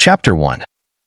Chapter 1.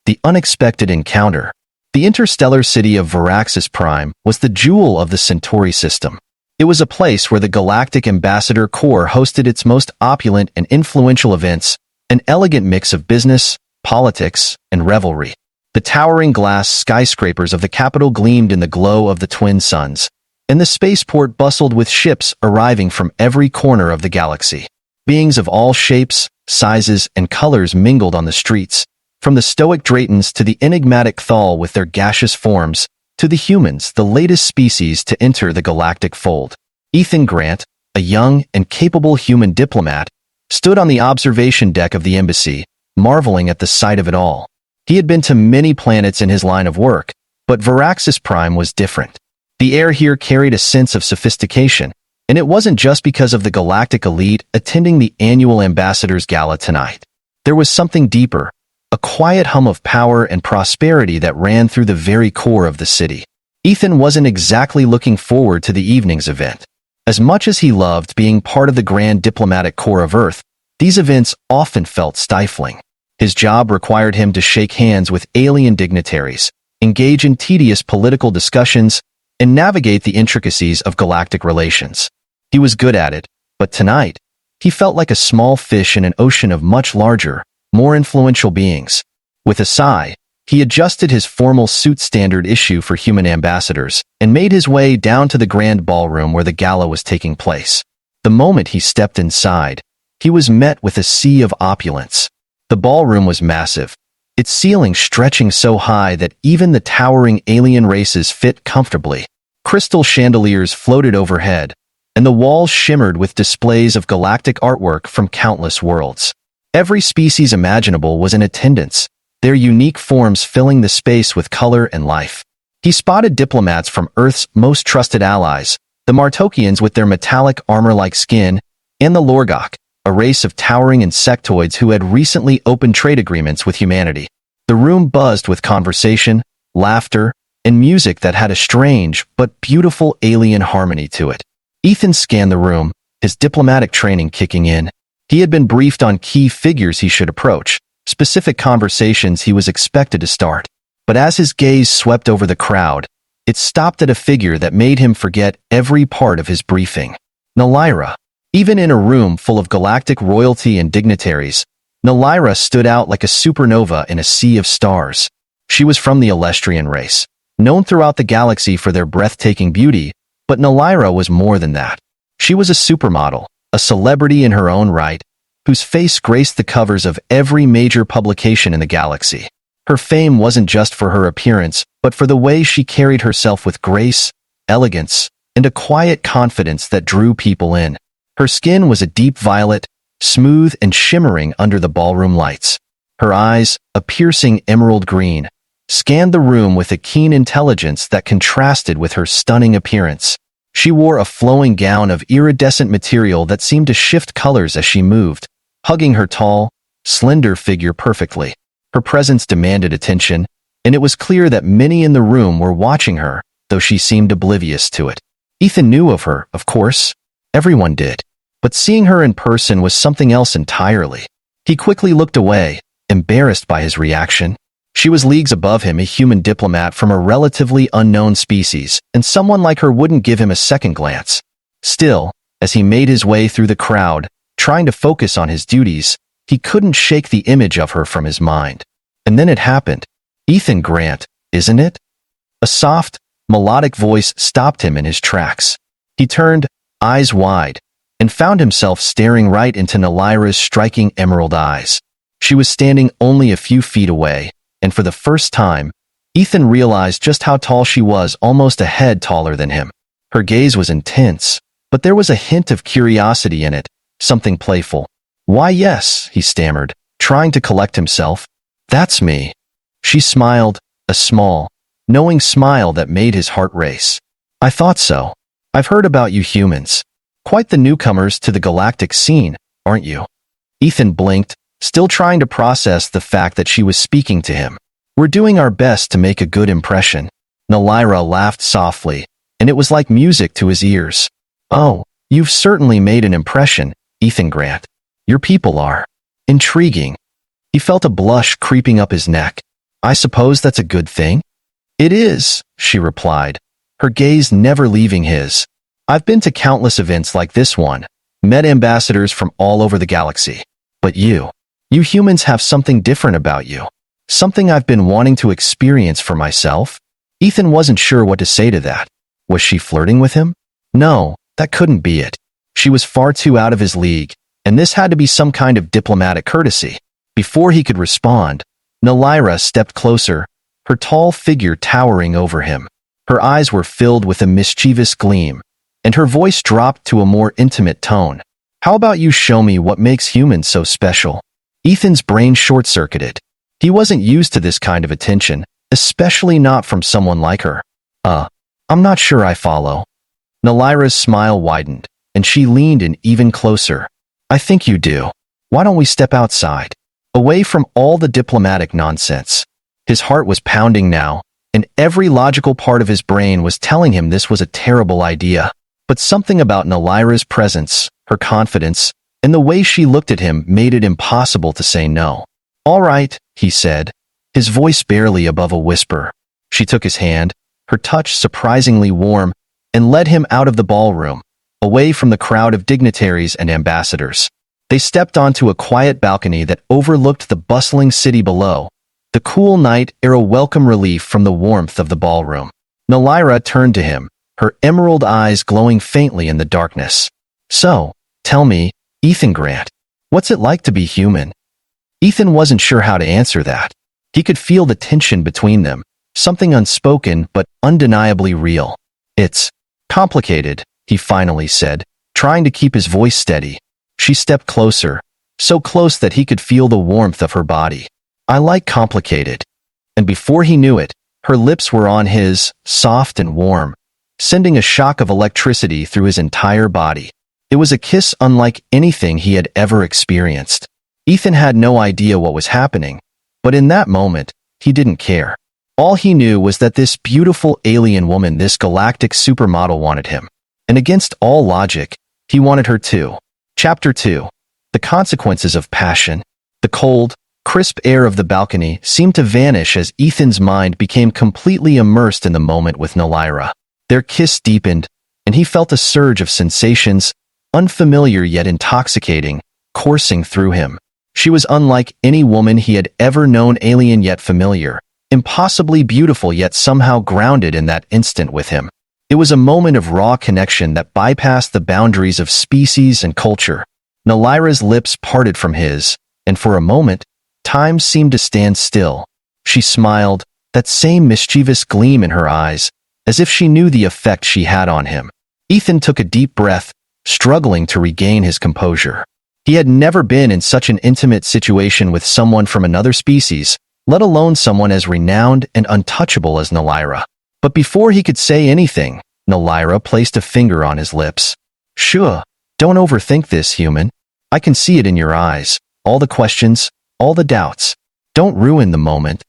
The Unexpected Encounter. The interstellar city of Varaxis Prime was the jewel of the Centauri system. It was a place where the Galactic Ambassador Corps hosted its most opulent and influential events, an elegant mix of business, politics, and revelry. The towering glass skyscrapers of the capital gleamed in the glow of the twin suns, and the spaceport bustled with ships arriving from every corner of the galaxy. Beings of all shapes, sizes, and colors mingled on the streets, from the stoic Dratons to the enigmatic Thal with their gaseous forms, to the humans, the latest species to enter the galactic fold. Ethan Grant, a young and capable human diplomat, stood on the observation deck of the embassy, marveling at the sight of it all. He had been to many planets in his line of work, but Varaxis Prime was different. The air here carried a sense of sophistication, and it wasn't just because of the galactic elite attending the annual Ambassadors Gala tonight. There was something deeper, a quiet hum of power and prosperity that ran through the very core of the city. Ethan wasn't exactly looking forward to the evening's event. As much as he loved being part of the grand diplomatic corps of Earth, these events often felt stifling. His job required him to shake hands with alien dignitaries, engage in tedious political discussions, and navigate the intricacies of galactic relations. He was good at it, but tonight, he felt like a small fish in an ocean of much larger, more influential beings. With a sigh, he adjusted his formal suit standard issue for human ambassadors and made his way down to the grand ballroom where the gala was taking place. The moment he stepped inside, he was met with a sea of opulence. The ballroom was massive, its ceiling stretching so high that even the towering alien races fit comfortably. Crystal chandeliers floated overhead, and the walls shimmered with displays of galactic artwork from countless worlds. Every species imaginable was in attendance, their unique forms filling the space with color and life. He spotted diplomats from Earth's most trusted allies, the Martokians with their metallic armor-like skin, and the Lorgok, a race of towering insectoids who had recently opened trade agreements with humanity. The room buzzed with conversation, laughter, and music that had a strange but beautiful alien harmony to it. Ethan scanned the room, his diplomatic training kicking in. He had been briefed on key figures he should approach, specific conversations he was expected to start. But as his gaze swept over the crowd, it stopped at a figure that made him forget every part of his briefing. Nalaira. Even in a room full of galactic royalty and dignitaries, Nalaira stood out like a supernova in a sea of stars. She was from the Elestrian race, known throughout the galaxy for their breathtaking beauty, but Nalaira was more than that. She was a supermodel, a celebrity in her own right, whose face graced the covers of every major publication in the galaxy. Her fame wasn't just for her appearance, but for the way she carried herself with grace, elegance, and a quiet confidence that drew people in. Her skin was a deep violet, smooth and shimmering under the ballroom lights. Her eyes, a piercing emerald green, scanned the room with a keen intelligence that contrasted with her stunning appearance. She wore a flowing gown of iridescent material that seemed to shift colors as she moved, hugging her tall, slender figure perfectly. Her presence demanded attention, and it was clear that many in the room were watching her, though she seemed oblivious to it. Ethan knew of her, of course. Everyone did. But seeing her in person was something else entirely. He quickly looked away, embarrassed by his reaction. She was leagues above him, a human diplomat from a relatively unknown species, and someone like her wouldn't give him a second glance. Still, as he made his way through the crowd, trying to focus on his duties, he couldn't shake the image of her from his mind. And then it happened. Ethan Grant, isn't it? A soft, melodic voice stopped him in his tracks. He turned, eyes wide, and found himself staring right into Nalaira's striking emerald eyes. She was standing only a few feet away, and for the first time, Ethan realized just how tall she was, almost a head taller than him. Her gaze was intense, but there was a hint of curiosity in it, something playful. "Why, yes," he stammered, trying to collect himself. "That's me." She smiled, a small, knowing smile that made his heart race. "I thought so. I've heard about you humans. Quite the newcomers to the galactic scene, aren't you?" Ethan blinked, still trying to process the fact that she was speaking to him. "We're doing our best to make a good impression." Nalaira laughed softly, and it was like music to his ears. "Oh, you've certainly made an impression, Ethan Grant. Your people are intriguing." He felt a blush creeping up his neck. I suppose that's a good thing? It is, she replied, her gaze never leaving his. I've been to countless events like this one, met ambassadors from all over the galaxy. But you humans have something different about you. Something I've been wanting to experience for myself. Ethan wasn't sure what to say to that. Was she flirting with him? No, that couldn't be it. She was far too out of his league, and this had to be some kind of diplomatic courtesy. Before he could respond, Nalaira stepped closer, her tall figure towering over him. Her eyes were filled with a mischievous gleam, and her voice dropped to a more intimate tone. How about you show me what makes humans so special? Ethan's brain short-circuited. He wasn't used to this kind of attention, especially not from someone like her. I'm not sure I follow. Nalaira's smile widened, and she leaned in even closer. I think you do. Why don't we step outside? Away from all the diplomatic nonsense. His heart was pounding now, and every logical part of his brain was telling him this was a terrible idea. But something about Nalaira's presence, her confidence, and the way she looked at him made it impossible to say no. All right, he said, his voice barely above a whisper. She took his hand, her touch surprisingly warm, and led him out of the ballroom, away from the crowd of dignitaries and ambassadors. They stepped onto a quiet balcony that overlooked the bustling city below. The cool night air a welcome relief from the warmth of the ballroom. Nalaira turned to him, her emerald eyes glowing faintly in the darkness. So, tell me, Ethan Grant, what's it like to be human? Ethan wasn't sure how to answer that. He could feel the tension between them, something unspoken but undeniably real. It's complicated, he finally said, trying to keep his voice steady. She stepped closer, so close that he could feel the warmth of her body. I like complicated. And before he knew it, her lips were on his, soft and warm, sending a shock of electricity through his entire body. It was a kiss unlike anything he had ever experienced. Ethan had no idea what was happening, but in that moment, he didn't care. All he knew was that this beautiful alien woman, this galactic supermodel, wanted him. And against all logic, he wanted her too. Chapter 2. The Consequences of Passion. The cold, crisp air of the balcony seemed to vanish as Ethan's mind became completely immersed in the moment with Nalaira. Their kiss deepened, and he felt a surge of sensations, unfamiliar yet intoxicating, coursing through him. She was unlike any woman he had ever known, alien yet familiar, impossibly beautiful yet somehow grounded in that instant with him. It was a moment of raw connection that bypassed the boundaries of species and culture. Nalaira's lips parted from his, and for a moment, time seemed to stand still. She smiled, that same mischievous gleam in her eyes, as if she knew the effect she had on him. Ethan took a deep breath, struggling to regain his composure. He had never been in such an intimate situation with someone from another species, let alone someone as renowned and untouchable as Nalaira. But before he could say anything, Nalaira placed a finger on his lips. Sure, don't overthink this, human. I can see it in your eyes, all the questions, all the doubts. Don't ruin the moment.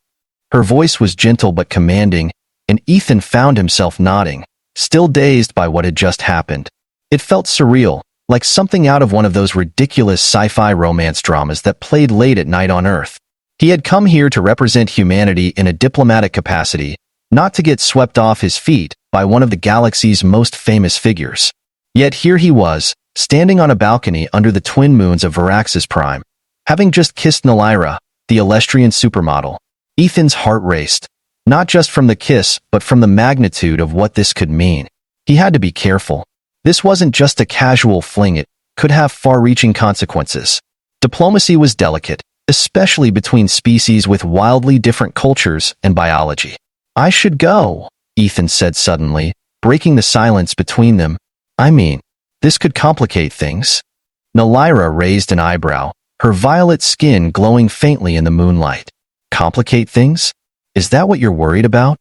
Her voice was gentle but commanding, and Ethan found himself nodding, still dazed by what had just happened. It felt surreal, like something out of one of those ridiculous sci-fi romance dramas that played late at night on Earth. He had come here to represent humanity in a diplomatic capacity, not to get swept off his feet by one of the galaxy's most famous figures. Yet here he was, standing on a balcony under the twin moons of Varaxis Prime, having just kissed Nalaira, the Elestrian supermodel. Ethan's heart raced, not just from the kiss but from the magnitude of what this could mean. He had to be careful. This wasn't just a casual fling, it could have far-reaching consequences. Diplomacy was delicate, especially between species with wildly different cultures and biology. I should go, Ethan said suddenly, breaking the silence between them. I mean, this could complicate things. Nalaira raised an eyebrow, her violet skin glowing faintly in the moonlight. Complicate things? Is that what you're worried about?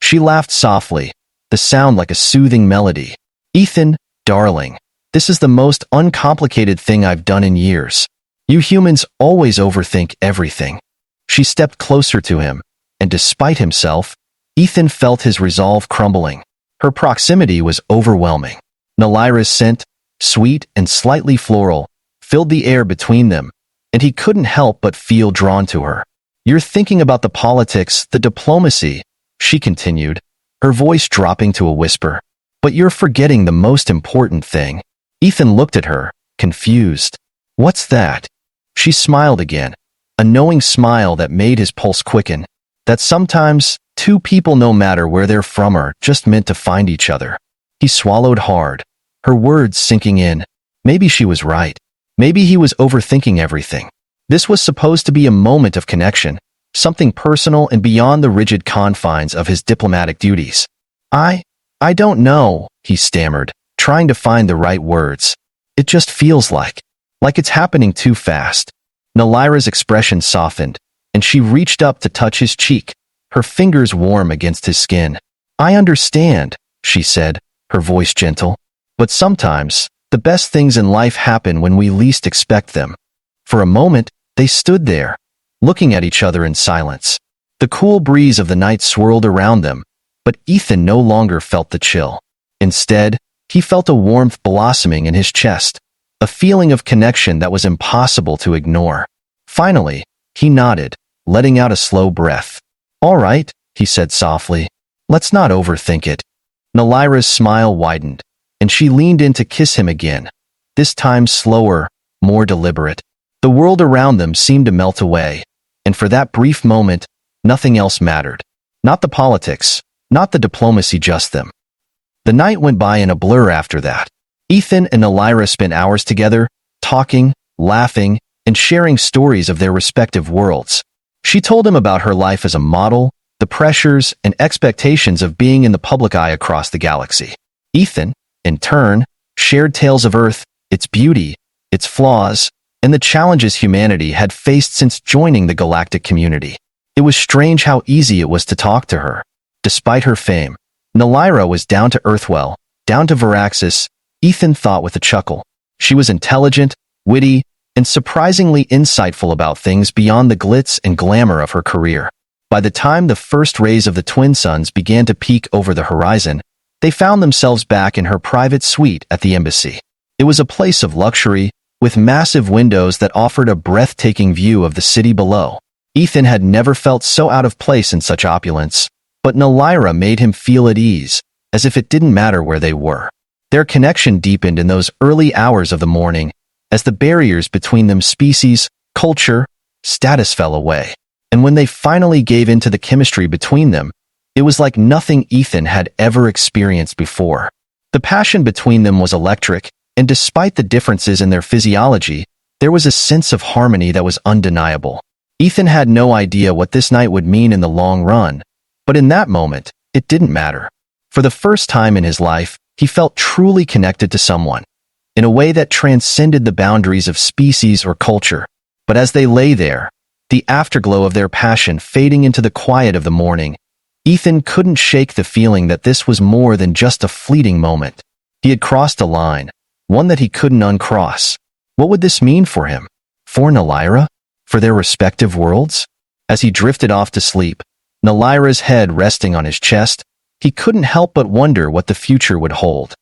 She laughed softly, the sound like a soothing melody. Ethan, darling, this is the most uncomplicated thing I've done in years. You humans always overthink everything. She stepped closer to him, and despite himself, Ethan felt his resolve crumbling. Her proximity was overwhelming. Nalaira's scent, sweet and slightly floral, filled the air between them, and he couldn't help but feel drawn to her. "You're thinking about the politics, the diplomacy," she continued, her voice dropping to a whisper. "But you're forgetting the most important thing." Ethan looked at her, confused. "What's that?" She smiled again, a knowing smile that made his pulse quicken. That sometimes, two people, no matter where they're from, are just meant to find each other. He swallowed hard, her words sinking in. Maybe she was right. Maybe he was overthinking everything. This was supposed to be a moment of connection, something personal and beyond the rigid confines of his diplomatic duties. I don't know," he stammered, trying to find the right words. "It just feels like it's happening too fast." Nalaira's expression softened, and she reached up to touch his cheek, her fingers warm against his skin. "I understand," she said, her voice gentle. "But sometimes, the best things in life happen when we least expect them." For a moment, they stood there, looking at each other in silence. The cool breeze of the night swirled around them, but Ethan no longer felt the chill. Instead, he felt a warmth blossoming in his chest, a feeling of connection that was impossible to ignore. Finally, he nodded, letting out a slow breath. "All right," he said softly. "Let's not overthink it." Nalaira's smile widened, and she leaned in to kiss him again, this time slower, more deliberate. The world around them seemed to melt away, and for that brief moment, nothing else mattered. Not the politics, not the diplomacy, just them. The night went by in a blur after that. Ethan and Nalaira spent hours together, talking, laughing, and sharing stories of their respective worlds. She told him about her life as a model, the pressures and expectations of being in the public eye across the galaxy. Ethan, in turn, shared tales of Earth, its beauty, its flaws, and the challenges humanity had faced since joining the galactic community. It was strange how easy it was to talk to her. Despite her fame, Nalaira was down to earth, well, down to Varaxis, Ethan thought with a chuckle. She was intelligent, witty, and surprisingly insightful about things beyond the glitz and glamour of her career. By the time the first rays of the twin suns began to peek over the horizon, they found themselves back in her private suite at the embassy. It was a place of luxury, with massive windows that offered a breathtaking view of the city below. Ethan had never felt so out of place in such opulence, but Nalaira made him feel at ease, as if it didn't matter where they were. Their connection deepened in those early hours of the morning, as the barriers between them, species, culture, status, fell away. And when they finally gave in to the chemistry between them, it was like nothing Ethan had ever experienced before. The passion between them was electric, and despite the differences in their physiology, there was a sense of harmony that was undeniable. Ethan had no idea what this night would mean in the long run, but in that moment, it didn't matter. For the first time in his life, he felt truly connected to someone, in a way that transcended the boundaries of species or culture. But as they lay there, the afterglow of their passion fading into the quiet of the morning, Ethan couldn't shake the feeling that this was more than just a fleeting moment. He had crossed a line, one that he couldn't uncross. What would this mean for him? For Nalaira? For their respective worlds? As he drifted off to sleep, Nalaira's head resting on his chest, he couldn't help but wonder what the future would hold.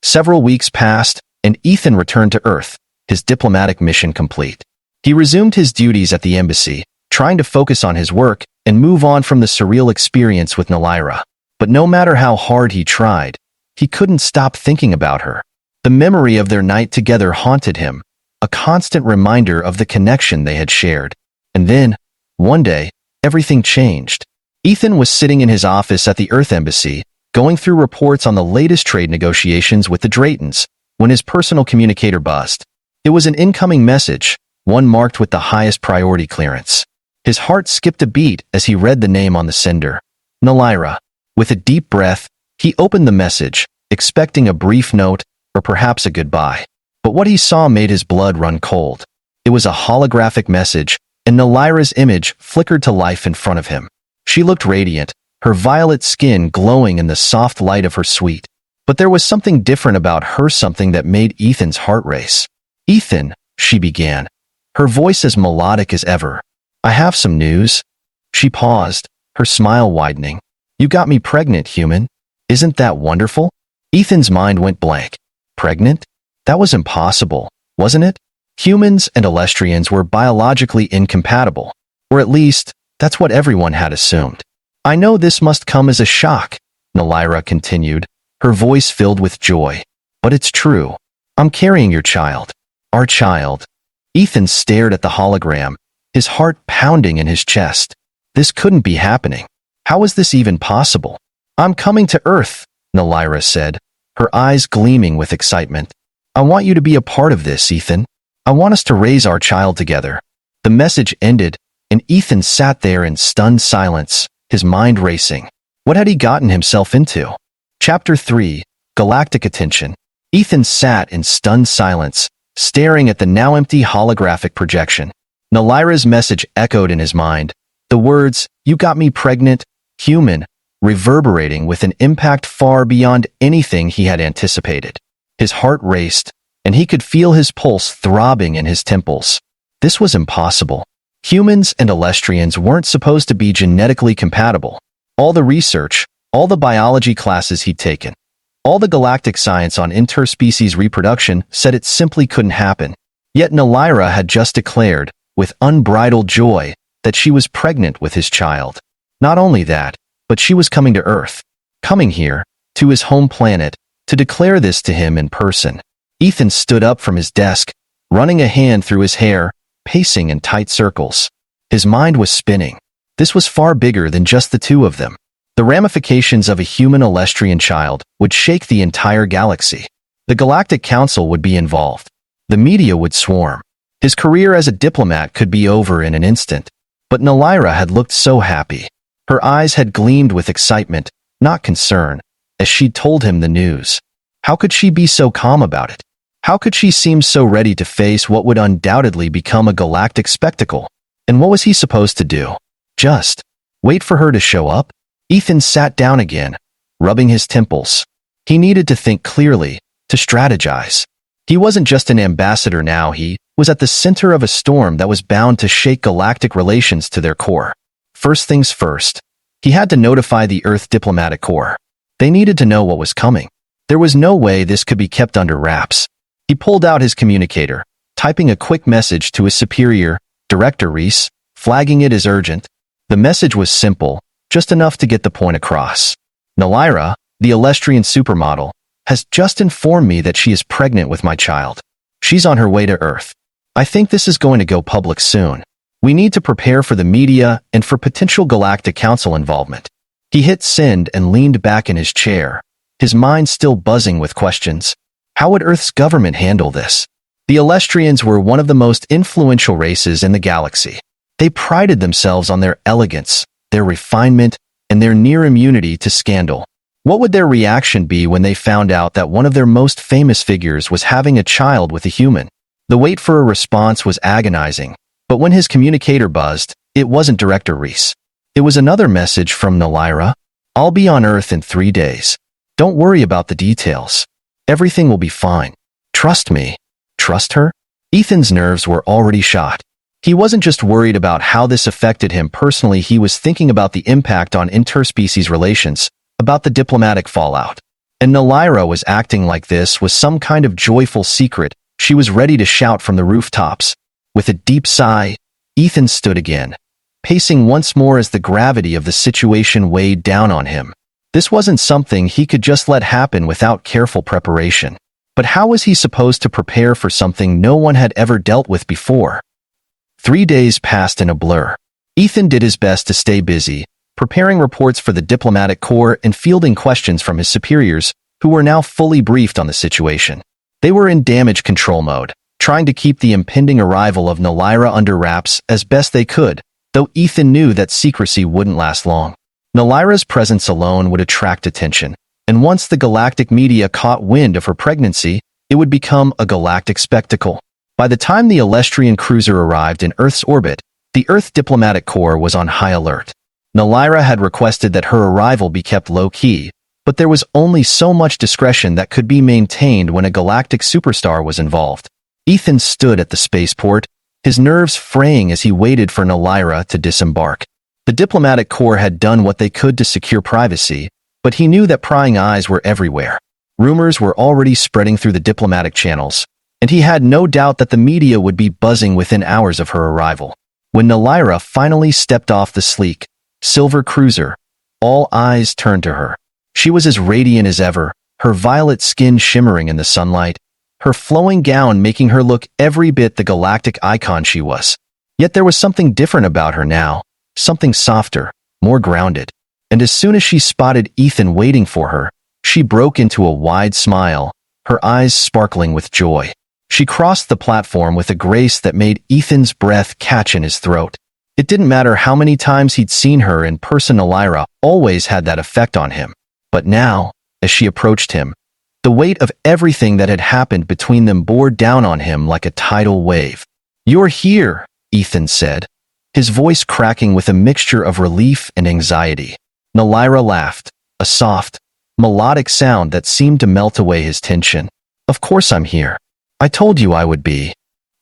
Several weeks passed, and Ethan returned to Earth, his diplomatic mission complete. He resumed his duties at the embassy, trying to focus on his work and move on from the surreal experience with Nalaira. But no matter how hard he tried, he couldn't stop thinking about her. The memory of their night together haunted him, a constant reminder of the connection they had shared. And then, one day, everything changed. Ethan was sitting in his office at the Earth Embassy, going through reports on the latest trade negotiations with the Draytons, when his personal communicator buzzed. It was an incoming message, one marked with the highest priority clearance. His heart skipped a beat as he read the name on the sender. Nalaira. With a deep breath, he opened the message, expecting a brief note, or perhaps a goodbye. But what he saw made his blood run cold. It was a holographic message, and Nalaira's image flickered to life in front of him. She looked radiant, her violet skin glowing in the soft light of her suite. But there was something different about her, something that made Ethan's heart race. "Ethan," she began, her voice as melodic as ever. "I have some news." She paused, her smile widening. "You got me pregnant, human. Isn't that wonderful?" Ethan's mind went blank. Pregnant? That was impossible, wasn't it? Humans and Elestrians were biologically incompatible, or at least, that's what everyone had assumed. I know this must come as a shock, Nalaira continued, her voice filled with joy. But it's true. I'm carrying your child. Our child. Ethan stared at the hologram, his heart pounding in his chest. This couldn't be happening. How is this even possible? I'm coming to Earth, Nalaira said, her eyes gleaming with excitement. I want you to be a part of this, Ethan. I want us to raise our child together. The message ended, and Ethan sat there in stunned silence, his mind racing. What had he gotten himself into? Chapter 3, Galactic Attention. Ethan sat in stunned silence, staring at the now empty holographic projection. Nalaira's message echoed in his mind, the words, "You got me pregnant, human," reverberating with an impact far beyond anything he had anticipated. His heart raced, and he could feel his pulse throbbing in his temples. This was impossible. Humans and Elestrians weren't supposed to be genetically compatible. All the research, all the biology classes he'd taken, all the galactic science on interspecies reproduction said it simply couldn't happen. Yet Nalaira had just declared, with unbridled joy, that she was pregnant with his child. Not only that, but she was coming to Earth. Coming here, to his home planet, to declare this to him in person. Ethan stood up from his desk, running a hand through his hair, pacing in tight circles. His mind was spinning. This was far bigger than just the two of them. The ramifications of a human Elestrian child would shake the entire galaxy. The Galactic Council would be involved. The media would swarm. His career as a diplomat could be over in an instant. But Nalaira had looked so happy. Her eyes had gleamed with excitement, not concern, as she'd told him the news. How could she be so calm about it? How could she seem so ready to face what would undoubtedly become a galactic spectacle? And what was he supposed to do? Just wait for her to show up? Ethan sat down again, rubbing his temples. He needed to think clearly, to strategize. He wasn't just an ambassador now, he was at the center of a storm that was bound to shake galactic relations to their core. First things first, he had to notify the Earth Diplomatic Corps. They needed to know what was coming. There was no way this could be kept under wraps. He pulled out his communicator, typing a quick message to his superior, Director Reese, flagging it as urgent. The message was simple, just enough to get the point across. Nalaira, the Elestrian supermodel, has just informed me that she is pregnant with my child. She's on her way to Earth. I think this is going to go public soon. We need to prepare for the media and for potential Galactic Council involvement. He hit send and leaned back in his chair, his mind still buzzing with questions. How would Earth's government handle this? The Elestrians were one of the most influential races in the galaxy. They prided themselves on their elegance, their refinement, and their near immunity to scandal. What would their reaction be when they found out that one of their most famous figures was having a child with a human? The wait for a response was agonizing, but when his communicator buzzed, it wasn't Director Reese. It was another message from Nalaira. I'll be on Earth in 3 days. Don't worry about the details. Everything will be fine. Trust me. Trust her? Ethan's nerves were already shot. He wasn't just worried about how this affected him personally, he was thinking about the impact on interspecies relations, about the diplomatic fallout. And Nalaira was acting like this was some kind of joyful secret she was ready to shout from the rooftops. With a deep sigh, Ethan stood again, pacing once more as the gravity of the situation weighed down on him. This wasn't something he could just let happen without careful preparation. But how was he supposed to prepare for something no one had ever dealt with before? 3 days passed in a blur. Ethan did his best to stay busy, preparing reports for the diplomatic corps and fielding questions from his superiors, who were now fully briefed on the situation. They were in damage control mode, trying to keep the impending arrival of Nalaira under wraps as best they could, though Ethan knew that secrecy wouldn't last long. Nalaira's presence alone would attract attention, and once the galactic media caught wind of her pregnancy, it would become a galactic spectacle. By the time the Elestrian cruiser arrived in Earth's orbit, the Earth Diplomatic Corps was on high alert. Nalaira had requested that her arrival be kept low-key, but there was only so much discretion that could be maintained when a galactic superstar was involved. Ethan stood at the spaceport, his nerves fraying as he waited for Nalaira to disembark. The Diplomatic Corps had done what they could to secure privacy, but he knew that prying eyes were everywhere. Rumors were already spreading through the diplomatic channels. and he had no doubt that the media would be buzzing within hours of her arrival. When Nalaira finally stepped off the sleek, silver cruiser, all eyes turned to her. She was as radiant as ever, her violet skin shimmering in the sunlight, her flowing gown making her look every bit the galactic icon she was. Yet there was something different about her now, something softer, more grounded. And as soon as she spotted Ethan waiting for her, she broke into a wide smile, her eyes sparkling with joy. She crossed the platform with a grace that made Ethan's breath catch in his throat. It didn't matter how many times he'd seen her in person, Nalaira always had that effect on him. But now, as she approached him, the weight of everything that had happened between them bore down on him like a tidal wave. "You're here," Ethan said, his voice cracking with a mixture of relief and anxiety. Nalaira laughed, a soft, melodic sound that seemed to melt away his tension. "Of course I'm here. I told you I would be."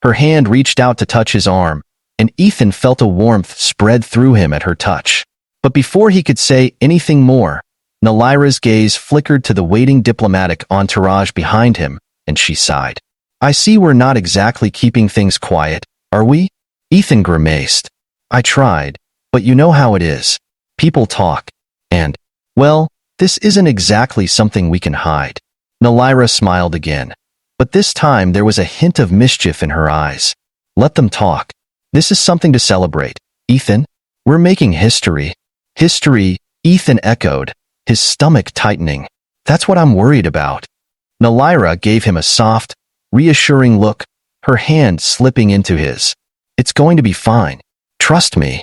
Her hand reached out to touch his arm, and Ethan felt a warmth spread through him at her touch. But before he could say anything more, Nalaira's gaze flickered to the waiting diplomatic entourage behind him, and she sighed. "I see we're not exactly keeping things quiet, are we?" Ethan grimaced. "I tried, but you know how it is. People talk, and, well, this isn't exactly something we can hide." Nalaira smiled again, but this time there was a hint of mischief in her eyes. "Let them talk. This is something to celebrate, Ethan. We're making history." "History," Ethan echoed, his stomach tightening. "That's what I'm worried about." Nalaira gave him a soft, reassuring look, her hand slipping into his. "It's going to be fine. Trust me."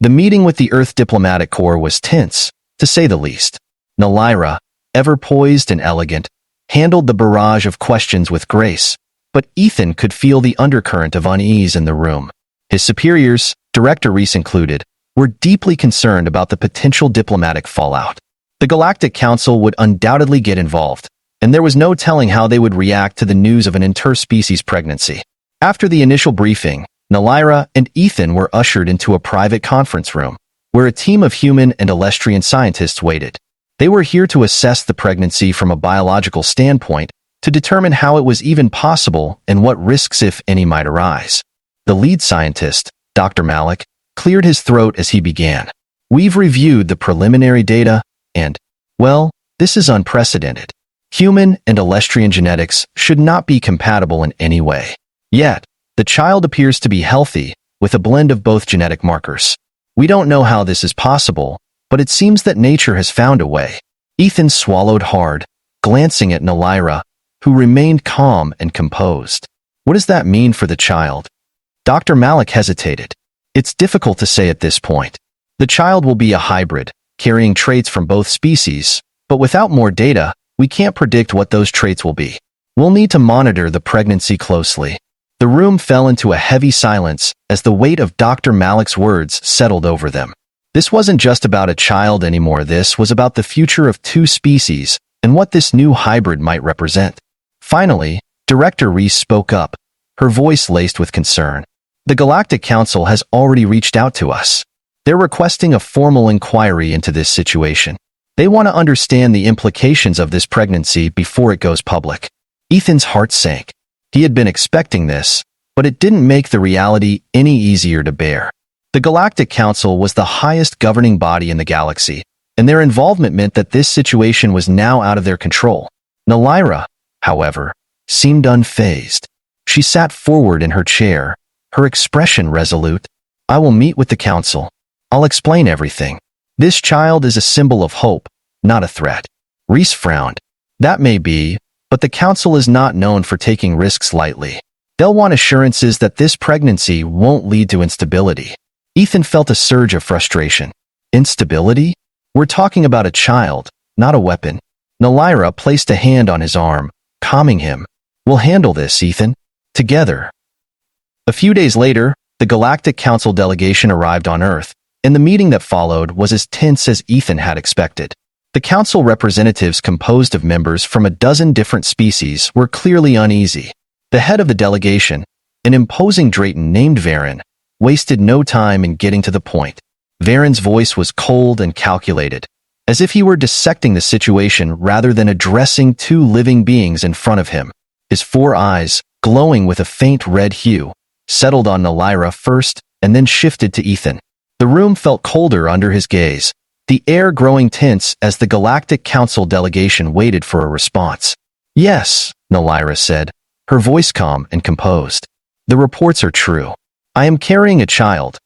The meeting with the Earth Diplomatic Corps was tense, to say the least. Nalaira, ever poised and elegant, handled the barrage of questions with grace, but Ethan could feel the undercurrent of unease in the room. His superiors, Director Reese included, were deeply concerned about the potential diplomatic fallout. The Galactic Council would undoubtedly get involved, and there was no telling how they would react to the news of an interspecies pregnancy. After the initial briefing, Nalaira and Ethan were ushered into a private conference room, where a team of human and Elestrian scientists waited. They were here to assess the pregnancy from a biological standpoint, to determine how it was even possible and what risks, if any, might arise. The lead scientist, Dr. Malik, cleared his throat as he began. "We've reviewed the preliminary data, and, well, this is unprecedented. Human and Elestrian genetics should not be compatible in any way. Yet, the child appears to be healthy, with a blend of both genetic markers. We don't know how this is possible, but it seems that nature has found a way." Ethan swallowed hard, glancing at Nalaira, who remained calm and composed. "What does that mean for the child?" Dr. Malik hesitated. "It's difficult to say at this point. The child will be a hybrid, carrying traits from both species, but without more data, we can't predict what those traits will be. We'll need to monitor the pregnancy closely." The room fell into a heavy silence as the weight of Dr. Malik's words settled over them. This wasn't just about a child anymore. This was about the future of two species and what this new hybrid might represent. Finally, Director Reese spoke up, her voice laced with concern. "The Galactic Council has already reached out to us. They're requesting a formal inquiry into this situation. They want to understand the implications of this pregnancy before it goes public." Ethan's heart sank. He had been expecting this, but it didn't make the reality any easier to bear. The Galactic Council was the highest governing body in the galaxy, and their involvement meant that this situation was now out of their control. Nalaira, however, seemed unfazed. She sat forward in her chair, her expression resolute. "I will meet with the council. I'll explain everything. This child is a symbol of hope, not a threat." Reese frowned. "That may be, but the council is not known for taking risks lightly. They'll want assurances that this pregnancy won't lead to instability." Ethan felt a surge of frustration. "Instability? We're talking about a child, not a weapon." Nalaira placed a hand on his arm, calming him. "We'll handle this, Ethan. Together." A few days later, the Galactic Council delegation arrived on Earth, and the meeting that followed was as tense as Ethan had expected. The council representatives, composed of members from a dozen different species, were clearly uneasy. The head of the delegation, an imposing Drayton named Varen, wasted no time in getting to the point. Varen's voice was cold and calculated, as if he were dissecting the situation rather than addressing two living beings in front of him. His four eyes, glowing with a faint red hue, settled on Nalaira first and then shifted to Ethan. The room felt colder under his gaze, the air growing tense as the Galactic Council delegation waited for a response. "Yes," Nalaira said, her voice calm and composed. "The reports are true. I am carrying a child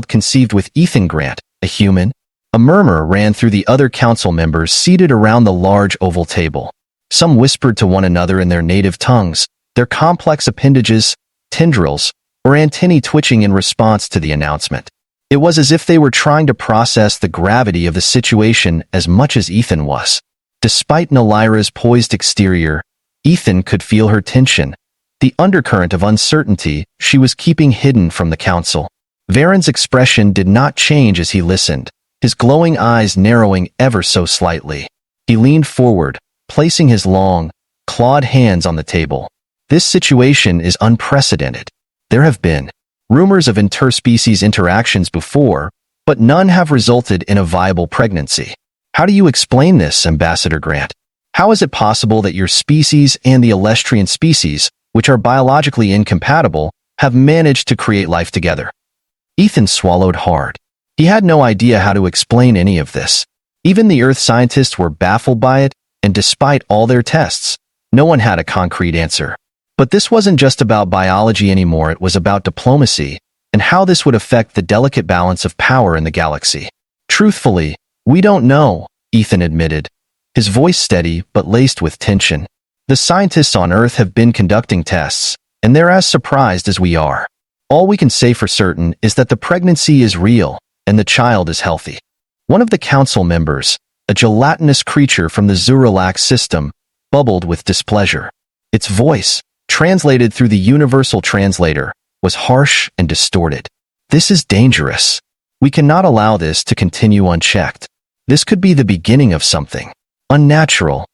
conceived with Ethan Grant, a human." A murmur ran through the other council members seated around the large oval table. Some whispered to one another in their native tongues, their complex appendages, tendrils, or antennae twitching in response to the announcement. It was as if they were trying to process the gravity of the situation as much as Ethan was. Despite Nalaira's poised exterior, Ethan could feel her tension, the undercurrent of uncertainty she was keeping hidden from the council. Varen's expression did not change as he listened, his glowing eyes narrowing ever so slightly. He leaned forward, placing his long, clawed hands on the table. "This situation is unprecedented. There have been rumors of interspecies interactions before, but none have resulted in a viable pregnancy. How do you explain this, Ambassador Grant? How is it possible that your species and the Elestrian species, which are biologically incompatible, have managed to create life together?" Ethan swallowed hard. He had no idea how to explain any of this. Even the Earth scientists were baffled by it, and despite all their tests, no one had a concrete answer. But this wasn't just about biology anymore, it was about diplomacy, and how this would affect the delicate balance of power in the galaxy. "Truthfully, we don't know," Ethan admitted, his voice steady but laced with tension. "The scientists on Earth have been conducting tests, and they're as surprised as we are. All we can say for certain is that the pregnancy is real, and the child is healthy." One of the council members, a gelatinous creature from the Zuralax system, bubbled with displeasure. Its voice, translated through the universal translator, was harsh and distorted. "This is dangerous. We cannot allow this to continue unchecked. This could be the beginning of something unnatural."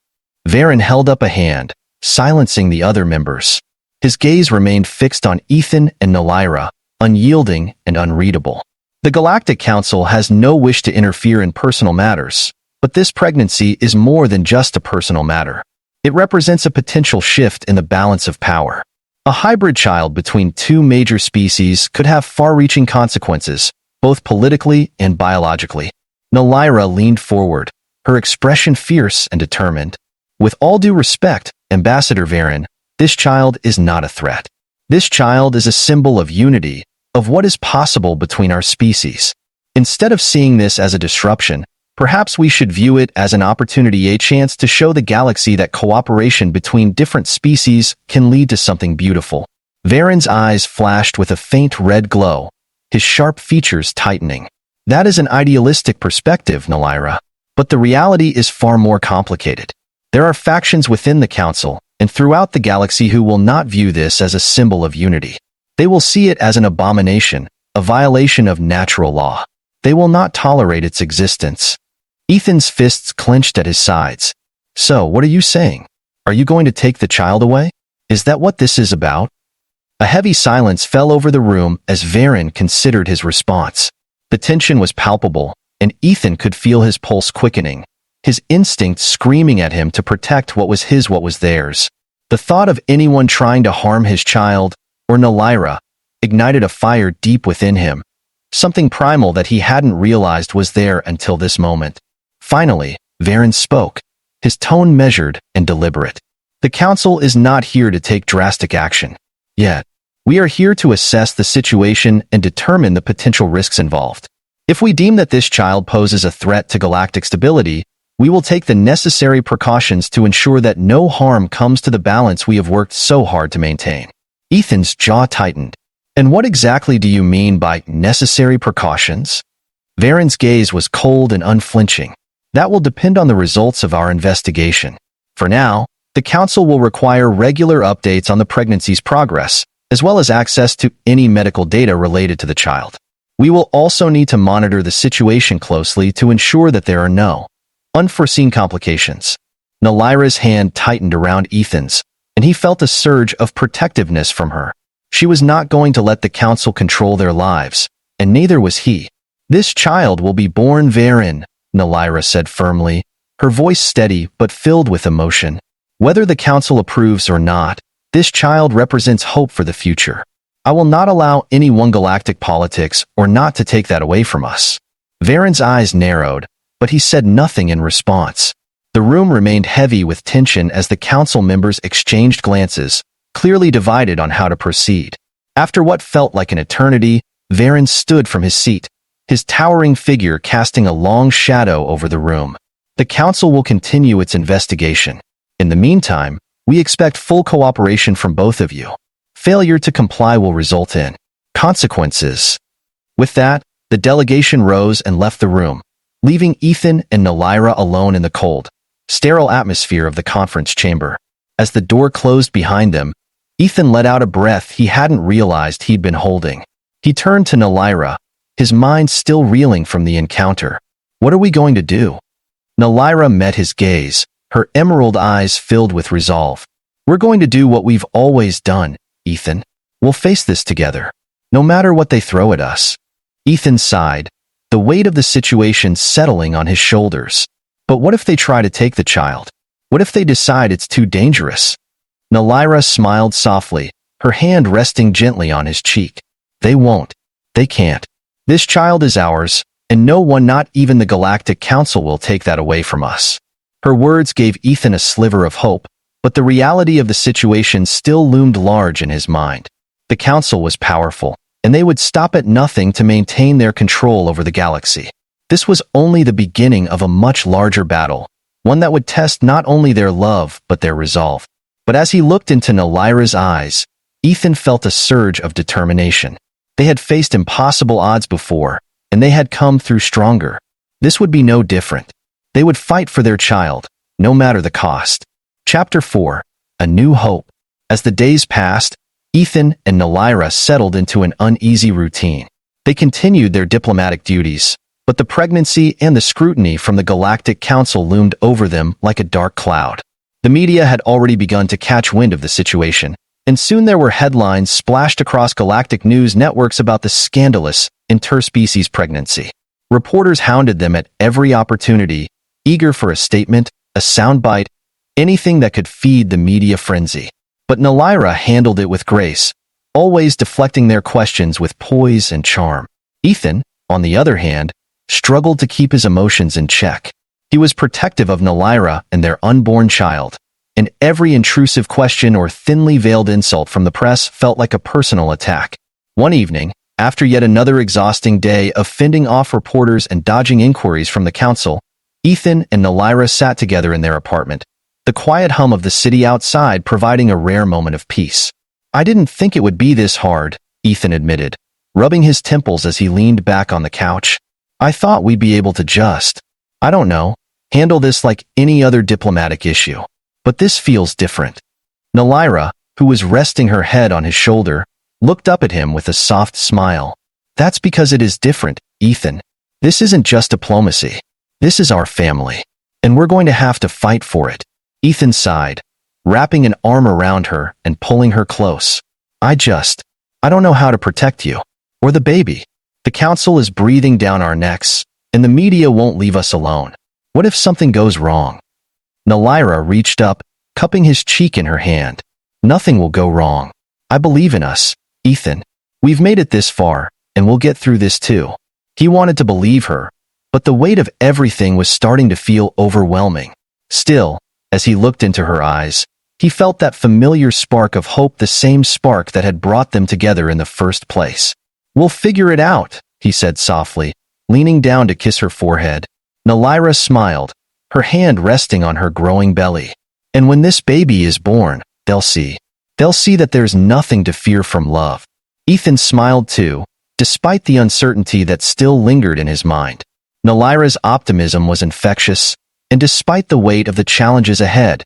Varen held up a hand, silencing the other members. His gaze remained fixed on Ethan and Nalaira, unyielding and unreadable. The Galactic Council has no wish to interfere in personal matters, but this pregnancy is more than just a personal matter. It represents a potential shift in the balance of power. A hybrid child between two major species could have far-reaching consequences, both politically and biologically. Nalaira leaned forward, her expression fierce and determined. "With all due respect, Ambassador Varen, this child is not a threat. This child is a symbol of unity, of what is possible between our species. Instead of seeing this as a disruption, perhaps we should view it as an opportunity, a chance to show the galaxy that cooperation between different species can lead to something beautiful." Varen's eyes flashed with a faint red glow, his sharp features tightening. "That is an idealistic perspective, Nalaira, but the reality is far more complicated. There are factions within the Council and throughout the galaxy who will not view this as a symbol of unity. They will see it as an abomination, a violation of natural law. They will not tolerate its existence." Ethan's fists clenched at his sides. "So, what are you saying? Are you going to take the child away? Is that what this is about?" A heavy silence fell over the room as Varen considered his response. The tension was palpable, and Ethan could feel his pulse quickening, his instinct screaming at him to protect what was his, what was theirs. The thought of anyone trying to harm his child, or Nalaira, ignited a fire deep within him, something primal that he hadn't realized was there until this moment. Finally, Varen spoke, his tone measured and deliberate. "The Council is not here to take drastic action. Yet, we are here to assess the situation and determine the potential risks involved. If we deem that this child poses a threat to galactic stability, we will take the necessary precautions to ensure that no harm comes to the balance we have worked so hard to maintain." Ethan's jaw tightened. "And what exactly do you mean by necessary precautions?" Varen's gaze was cold and unflinching. "That will depend on the results of our investigation. For now, the Council will require regular updates on the pregnancy's progress, as well as access to any medical data related to the child. We will also need to monitor the situation closely to ensure that there are no unforeseen complications." Nalaira's hand tightened around Ethan's, and he felt a surge of protectiveness from her. She was not going to let the Council control their lives, and neither was he. "This child will be born Varen," Nalaira said firmly, her voice steady but filled with emotion. "Whether the Council approves or not, This child represents hope for the future. I will not allow any one galactic politics or not to take that away from us." Varen's eyes narrowed, but he said nothing in response. The room remained heavy with tension as the council members exchanged glances, clearly divided on how to proceed. After what felt like an eternity, Varen stood from his seat, his towering figure casting a long shadow over the room. "The council will continue its investigation. In the meantime, we expect full cooperation from both of you. Failure to comply will result in consequences." With that, the delegation rose and left the room, leaving Ethan and Nalaira alone in the cold, sterile atmosphere of the conference chamber. As the door closed behind them, Ethan let out a breath he hadn't realized he'd been holding. He turned to Nalaira, his mind still reeling from the encounter. "What are we going to do?" Nalaira met his gaze, her emerald eyes filled with resolve. "We're going to do what we've always done, Ethan. We'll face this together, no matter what they throw at us." Ethan sighed, the weight of the situation settling on his shoulders. But what if they try to take the child? What if they decide it's too dangerous? Nalaira smiled softly, her hand resting gently on his cheek. "They won't. They can't. This child is ours, and no one, not even the Galactic Council, will take that away from us." Her words gave Ethan a sliver of hope, but the reality of the situation still loomed large in his mind. The Council was powerful, and they would stop at nothing to maintain their control over the galaxy. This was only the beginning of a much larger battle, one that would test not only their love but their resolve. But as he looked into Nalaira's eyes, Ethan felt a surge of determination. They had faced impossible odds before, and they had come through stronger. This would be no different. They would fight for their child, no matter the cost. Chapter 4. A New Hope. As the days passed, Ethan and Nalaira settled into an uneasy routine. They continued their diplomatic duties, but the pregnancy and the scrutiny from the Galactic Council loomed over them like a dark cloud. The media had already begun to catch wind of the situation, and soon there were headlines splashed across galactic news networks about the scandalous interspecies pregnancy. Reporters hounded them at every opportunity, eager for a statement, a soundbite, anything that could feed the media frenzy. But Nalaira handled it with grace, always deflecting their questions with poise and charm. Ethan, on the other hand, struggled to keep his emotions in check. He was protective of Nalaira and their unborn child, and every intrusive question or thinly veiled insult from the press felt like a personal attack. One evening, after yet another exhausting day of fending off reporters and dodging inquiries from the council, Ethan and Nalaira sat together in their apartment, the quiet hum of the city outside providing a rare moment of peace. "I didn't think it would be this hard," Ethan admitted, rubbing his temples as he leaned back on the couch. "I thought we'd be able to I don't know, handle this like any other diplomatic issue. But this feels different." Nalaira, who was resting her head on his shoulder, looked up at him with a soft smile. "That's because it is different, Ethan. This isn't just diplomacy. This is our family, and we're going to have to fight for it." Ethan sighed, wrapping an arm around her and pulling her close. I don't know how to protect you. Or the baby. The council is breathing down our necks, and the media won't leave us alone. What if something goes wrong?" Nalaira reached up, cupping his cheek in her hand. "Nothing will go wrong. I believe in us, Ethan. We've made it this far, and we'll get through this too." He wanted to believe her, but the weight of everything was starting to feel overwhelming. Still, as he looked into her eyes, he felt that familiar spark of hope, the same spark that had brought them together in the first place. "We'll figure it out," he said softly, leaning down to kiss her forehead. Nalaira smiled, her hand resting on her growing belly. "And when this baby is born, they'll see. They'll see that there's nothing to fear from love." Ethan smiled too, despite the uncertainty that still lingered in his mind. Nalaira's optimism was infectious, and despite the weight of the challenges ahead,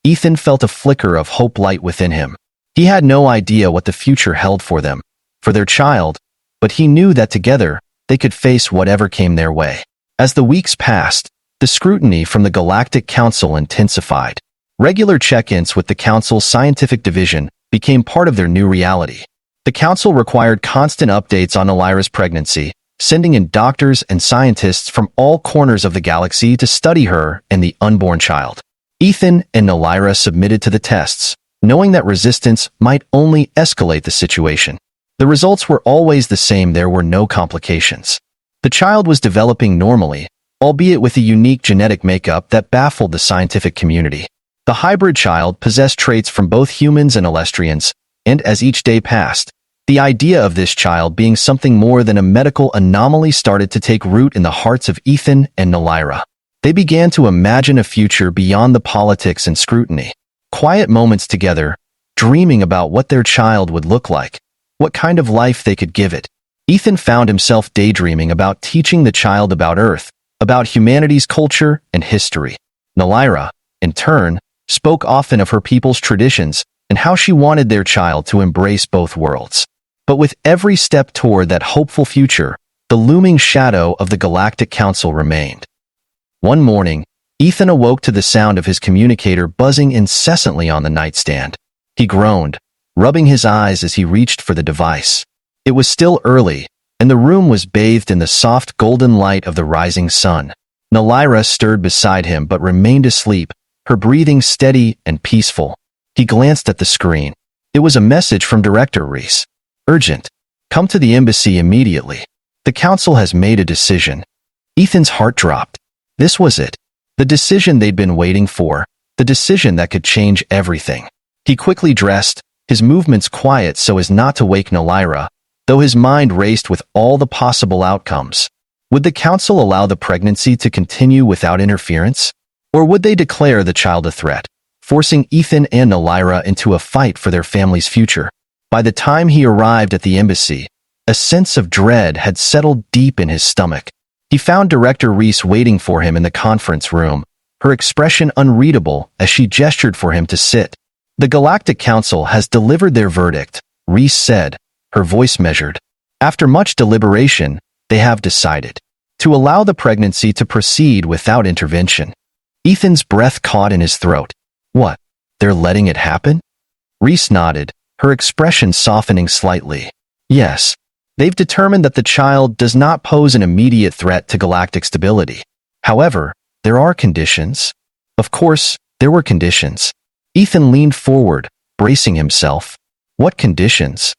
Ethan felt a flicker of hope light within him. He had no idea what the future held for them, for their child, but he knew that together, they could face whatever came their way. As the weeks passed, the scrutiny from the Galactic Council intensified. Regular check-ins with the Council's scientific division became part of their new reality. The Council required constant updates on Nalaira's pregnancy, sending in doctors and scientists from all corners of the galaxy to study her and the unborn child. Ethan and Nalaira submitted to the tests, knowing that resistance might only escalate the situation. The results were always the same. There were no complications. The child was developing normally, albeit with a unique genetic makeup that baffled the scientific community. The hybrid child possessed traits from both humans and Elestrians, and as each day passed, the idea of this child being something more than a medical anomaly started to take root in the hearts of Ethan and Nelyra. They began to imagine a future beyond the politics and scrutiny. Quiet moments together, dreaming about what their child would look like, what kind of life they could give it. Ethan found himself daydreaming about teaching the child about Earth, about humanity's culture and history. Nelyra, in turn, spoke often of her people's traditions and how she wanted their child to embrace both worlds. But with every step toward that hopeful future, the looming shadow of the Galactic Council remained. One morning, Ethan awoke to the sound of his communicator buzzing incessantly on the nightstand. He groaned, rubbing his eyes as he reached for the device. It was still early, and the room was bathed in the soft golden light of the rising sun. Nelyra stirred beside him but remained asleep, her breathing steady and peaceful. He glanced at the screen. It was a message from Director Reese. Urgent. Come to the embassy immediately. The council has made a decision. Ethan's heart dropped. This was it. The decision they'd been waiting for. The decision that could change everything. He quickly dressed, his movements quiet so as not to wake Nelyra, though his mind raced with all the possible outcomes. Would the council allow the pregnancy to continue without interference? Or would they declare the child a threat, forcing Ethan and Nelyra into a fight for their family's future? By the time he arrived at the embassy, a sense of dread had settled deep in his stomach. He found Director Reese waiting for him in the conference room, her expression unreadable as she gestured for him to sit. The Galactic Council has delivered their verdict, Reese said, her voice measured. After much deliberation, they have decided to allow the pregnancy to proceed without intervention. Ethan's breath caught in his throat. What? They're letting it happen? Reese nodded, her expression softening slightly. Yes. They've determined that the child does not pose an immediate threat to galactic stability. However, there are conditions. Of course, there were conditions. Ethan leaned forward, bracing himself. What conditions?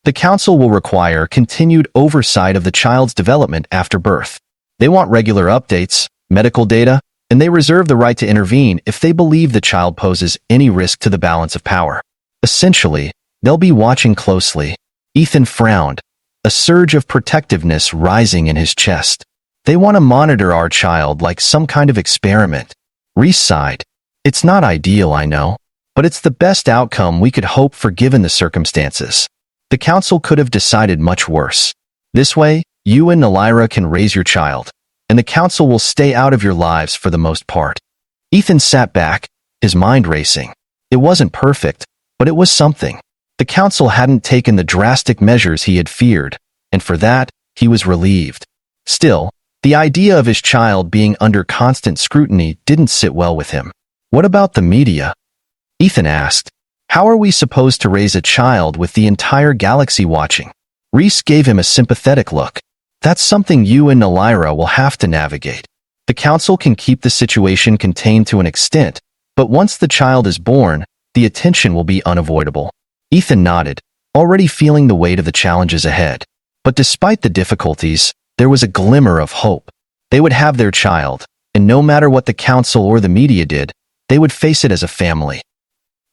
The council will require continued oversight of the child's development after birth. They want regular updates, medical data, and they reserve the right to intervene if they believe the child poses any risk to the balance of power. Essentially, they'll be watching closely. Ethan frowned, a surge of protectiveness rising in his chest. They want to monitor our child like some kind of experiment. Reese sighed. It's not ideal, I know, but it's the best outcome we could hope for given the circumstances. The council could have decided much worse. This way, you and Nelyra can raise your child, and the council will stay out of your lives for the most part. Ethan sat back, his mind racing. It wasn't perfect, but it was something. The council hadn't taken the drastic measures he had feared, and for that, he was relieved. Still, the idea of his child being under constant scrutiny didn't sit well with him. What about the media? Ethan asked. How are we supposed to raise a child with the entire galaxy watching? Reese gave him a sympathetic look. That's something you and Nelyra will have to navigate. The council can keep the situation contained to an extent, but once the child is born, the attention will be unavoidable. Ethan nodded, already feeling the weight of the challenges ahead. But despite the difficulties, there was a glimmer of hope. They would have their child, and no matter what the council or the media did, they would face it as a family.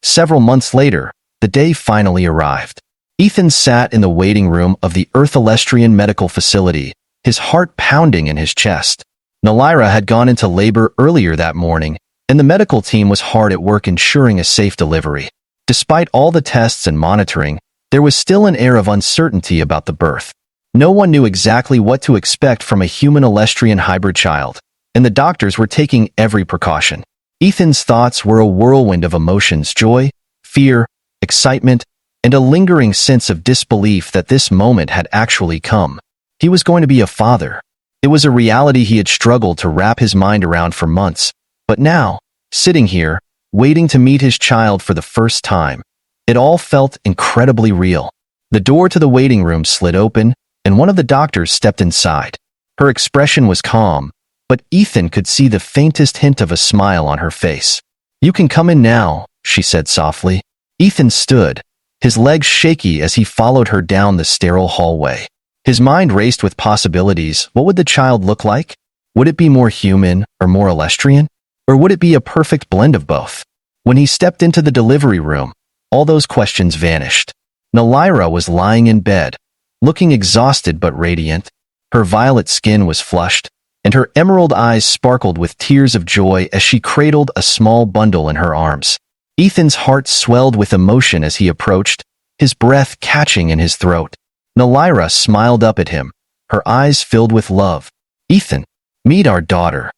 Several months later, the day finally arrived. Ethan sat in the waiting room of the Earth-Elestrian medical facility, his heart pounding in his chest. Nelyra had gone into labor earlier that morning, and the medical team was hard at work ensuring a safe delivery. Despite all the tests and monitoring, there was still an air of uncertainty about the birth. No one knew exactly what to expect from a human-Elestrian hybrid child, and the doctors were taking every precaution. Ethan's thoughts were a whirlwind of emotions: joy, fear, excitement, and a lingering sense of disbelief that this moment had actually come. He was going to be a father. It was a reality he had struggled to wrap his mind around for months, but now, sitting here, waiting to meet his child for the first time, it all felt incredibly real. The door to the waiting room slid open, and one of the doctors stepped inside. Her expression was calm, but Ethan could see the faintest hint of a smile on her face. "You can come in now," she said softly. Ethan stood, his legs shaky as he followed her down the sterile hallway. His mind raced with possibilities. What would the child look like? Would it be more human or more Elestrian? Or would it be a perfect blend of both? When he stepped into the delivery room, all those questions vanished. Nalaira was lying in bed, looking exhausted but radiant. Her violet skin was flushed, and her emerald eyes sparkled with tears of joy as she cradled a small bundle in her arms. Ethan's heart swelled with emotion as he approached, his breath catching in his throat. Nalaira smiled up at him, her eyes filled with love. "Ethan, meet our daughter."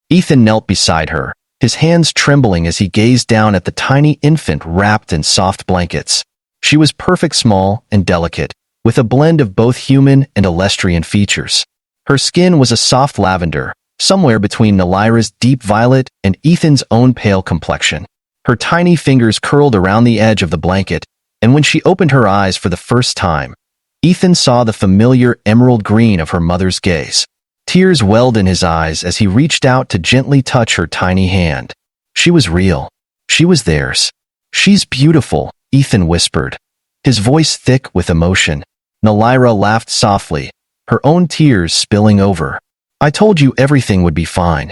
Ethan knelt beside her, his hands trembling as he gazed down at the tiny infant wrapped in soft blankets. She was perfect, small and delicate, with a blend of both human and Elestrian features. Her skin was a soft lavender, somewhere between Nalaira's deep violet and Ethan's own pale complexion. Her tiny fingers curled around the edge of the blanket, and when she opened her eyes for the first time, Ethan saw the familiar emerald green of her mother's gaze. Tears welled in his eyes as he reached out to gently touch her tiny hand. She was real. She was theirs. "She's beautiful," Ethan whispered, his voice thick with emotion. Nalaira laughed softly, her own tears spilling over. "I told you everything would be fine."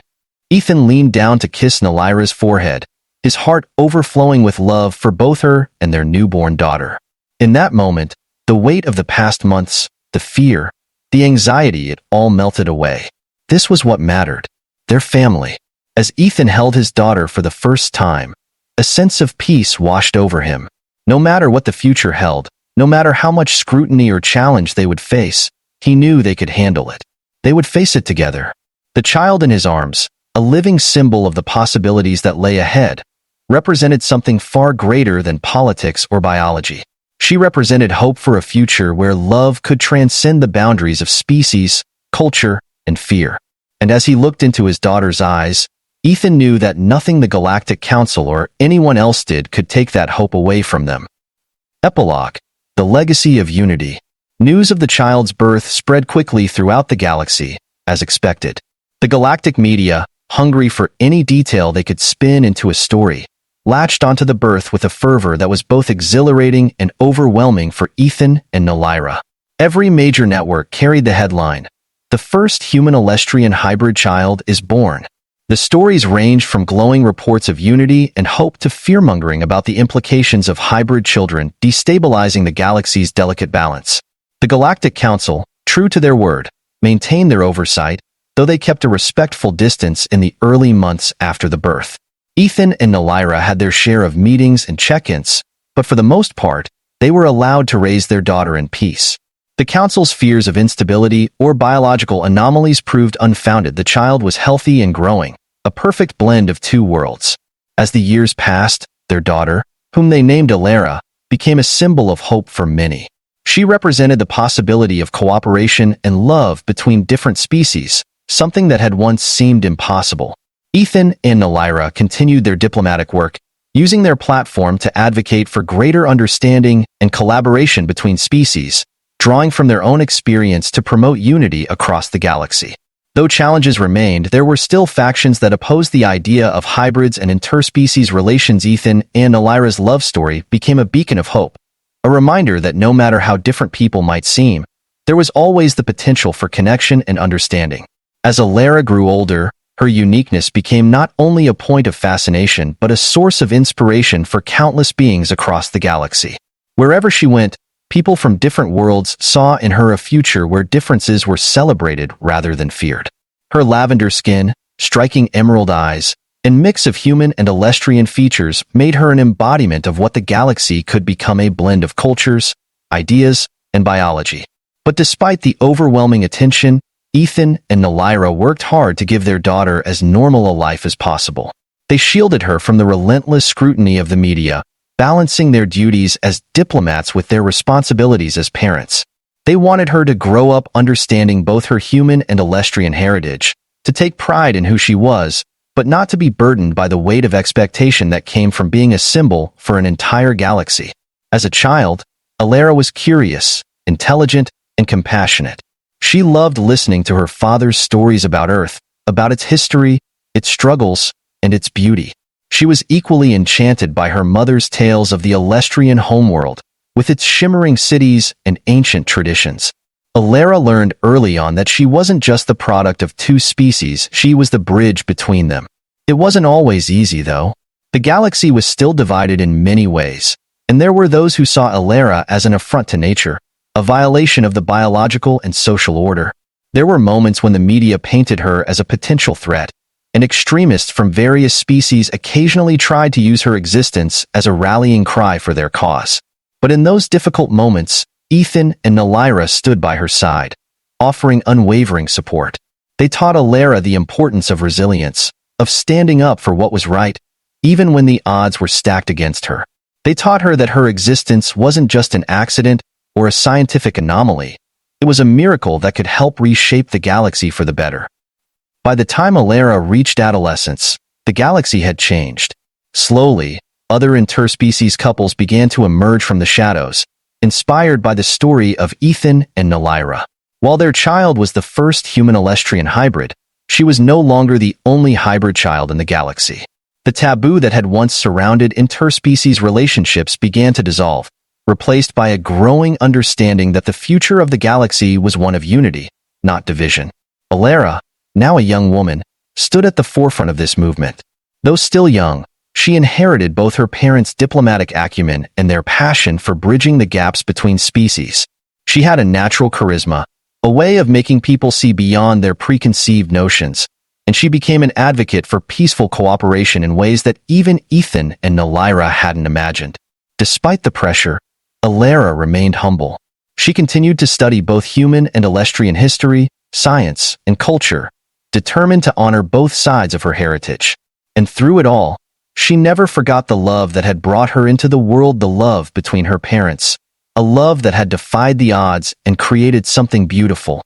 Ethan leaned down to kiss Nalaira's forehead, his heart overflowing with love for both her and their newborn daughter. In that moment, the weight of the past months, the fear, the anxiety, it all melted away. This was what mattered, their family. As Ethan held his daughter for the first time, a sense of peace washed over him. No matter what the future held, no matter how much scrutiny or challenge they would face, he knew they could handle it. They would face it together. The child in his arms, a living symbol of the possibilities that lay ahead, represented something far greater than politics or biology. She represented hope for a future where love could transcend the boundaries of species, culture, and fear. And as he looked into his daughter's eyes, Ethan knew that nothing the Galactic Council or anyone else did could take that hope away from them. Epilogue: The Legacy of Unity. News of the child's birth spread quickly throughout the galaxy, as expected. The galactic media, hungry for any detail they could spin into a story, latched onto the birth with a fervor that was both exhilarating and overwhelming for Ethan and Nalaira. Every major network carried the headline, "The first human Elestrian hybrid child is born." The stories ranged from glowing reports of unity and hope to fearmongering about the implications of hybrid children destabilizing the galaxy's delicate balance. The Galactic Council, true to their word, maintained their oversight, though they kept a respectful distance in the early months after the birth. Ethan and Nalaira had their share of meetings and check-ins, but for the most part, they were allowed to raise their daughter in peace. The Council's fears of instability or biological anomalies proved unfounded. The child was healthy and growing, a perfect blend of two worlds. As the years passed, their daughter, whom they named Alara, became a symbol of hope for many. She represented the possibility of cooperation and love between different species, something that had once seemed impossible. Ethan and Nalaira continued their diplomatic work, using their platform to advocate for greater understanding and collaboration between species, drawing from their own experience to promote unity across the galaxy. Though challenges remained, there were still factions that opposed the idea of hybrids and interspecies relations. Ethan and Nalaira's love story became a beacon of hope, a reminder that no matter how different people might seem, there was always the potential for connection and understanding. As Alara grew older, her uniqueness became not only a point of fascination but a source of inspiration for countless beings across the galaxy. Wherever she went, people from different worlds saw in her a future where differences were celebrated rather than feared. Her lavender skin, striking emerald eyes, and mix of human and Elestrian features made her an embodiment of what the galaxy could become, a blend of cultures, ideas, and biology. But despite the overwhelming attention, Ethan and Nalaira worked hard to give their daughter as normal a life as possible. They shielded her from the relentless scrutiny of the media, balancing their duties as diplomats with their responsibilities as parents. They wanted her to grow up understanding both her human and Elestrian heritage, to take pride in who she was, but not to be burdened by the weight of expectation that came from being a symbol for an entire galaxy. As a child, Alara was curious, intelligent, and compassionate. She loved listening to her father's stories about Earth, about its history, its struggles, and its beauty. She was equally enchanted by her mother's tales of the Alestrian homeworld, with its shimmering cities and ancient traditions. Alara learned early on that she wasn't just the product of two species, she was the bridge between them. It wasn't always easy, though. The galaxy was still divided in many ways, and there were those who saw Alara as an affront to nature, a violation of the biological and social order. There were moments when the media painted her as a potential threat, and extremists from various species occasionally tried to use her existence as a rallying cry for their cause. But in those difficult moments, Ethan and Nalaira stood by her side, offering unwavering support. They taught Alara the importance of resilience, of standing up for what was right, even when the odds were stacked against her. They taught her that her existence wasn't just an accident or a scientific anomaly. It was a miracle that could help reshape the galaxy for the better. By the time Alara reached adolescence, the galaxy had changed. Slowly, other interspecies couples began to emerge from the shadows, inspired by the story of Ethan and Nalaira. While their child was the first human-Alestrian hybrid, she was no longer the only hybrid child in the galaxy. The taboo that had once surrounded interspecies relationships began to dissolve, replaced by a growing understanding that the future of the galaxy was one of unity, not division. Alara, now a young woman, stood at the forefront of this movement. Though still young, she inherited both her parents' diplomatic acumen and their passion for bridging the gaps between species. She had a natural charisma, a way of making people see beyond their preconceived notions, and she became an advocate for peaceful cooperation in ways that even Ethan and Nalaira hadn't imagined. Despite the pressure, Alara remained humble. She continued to study both human and Alestrian history, science, and culture, determined to honor both sides of her heritage. And through it all, she never forgot the love that had brought her into the world, the love between her parents, a love that had defied the odds and created something beautiful.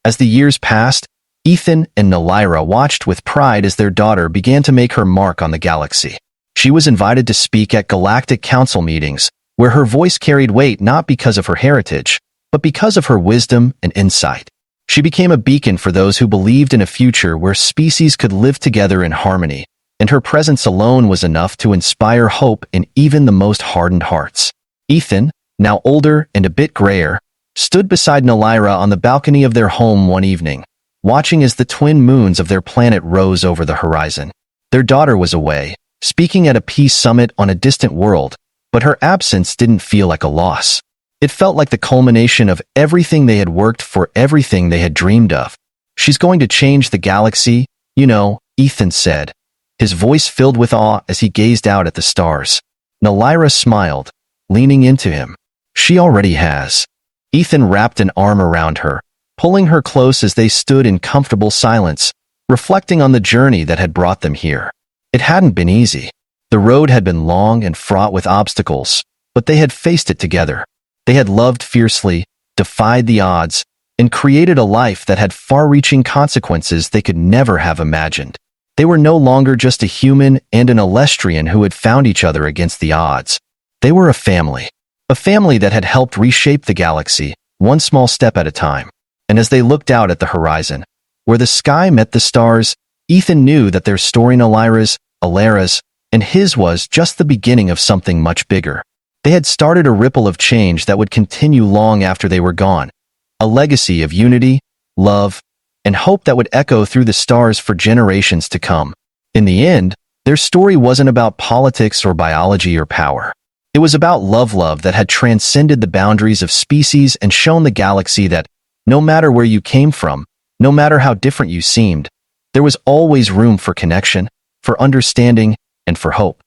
As the years passed, Ethan and Nalaira watched with pride as their daughter began to make her mark on the galaxy. She was invited to speak at Galactic Council meetings, where her voice carried weight not because of her heritage, but because of her wisdom and insight. She became a beacon for those who believed in a future where species could live together in harmony, and her presence alone was enough to inspire hope in even the most hardened hearts. Ethan, now older and a bit grayer, stood beside Nalaira on the balcony of their home one evening, watching as the twin moons of their planet rose over the horizon. Their daughter was away, speaking at a peace summit on a distant world, but her absence didn't feel like a loss. It felt like the culmination of everything they had worked for, everything they had dreamed of. "She's going to change the galaxy, you know," Ethan said, his voice filled with awe as he gazed out at the stars. Nalaira smiled, leaning into him. "She already has." Ethan wrapped an arm around her, pulling her close as they stood in comfortable silence, reflecting on the journey that had brought them here. It hadn't been easy. The road had been long and fraught with obstacles, but they had faced it together. They had loved fiercely, defied the odds, and created a life that had far-reaching consequences they could never have imagined. They were no longer just a human and an Alestrian who had found each other against the odds. They were a family that had helped reshape the galaxy, one small step at a time. And as they looked out at the horizon, where the sky met the stars, Ethan knew that their story, Alara's, and his, was just the beginning of something much bigger. They had started a ripple of change that would continue long after they were gone, a legacy of unity, love, and hope that would echo through the stars for generations to come. In the end, their story wasn't about politics or biology or power. It was about love that had transcended the boundaries of species and shown the galaxy that, no matter where you came from, no matter how different you seemed, there was always room for connection, for understanding, and for hope.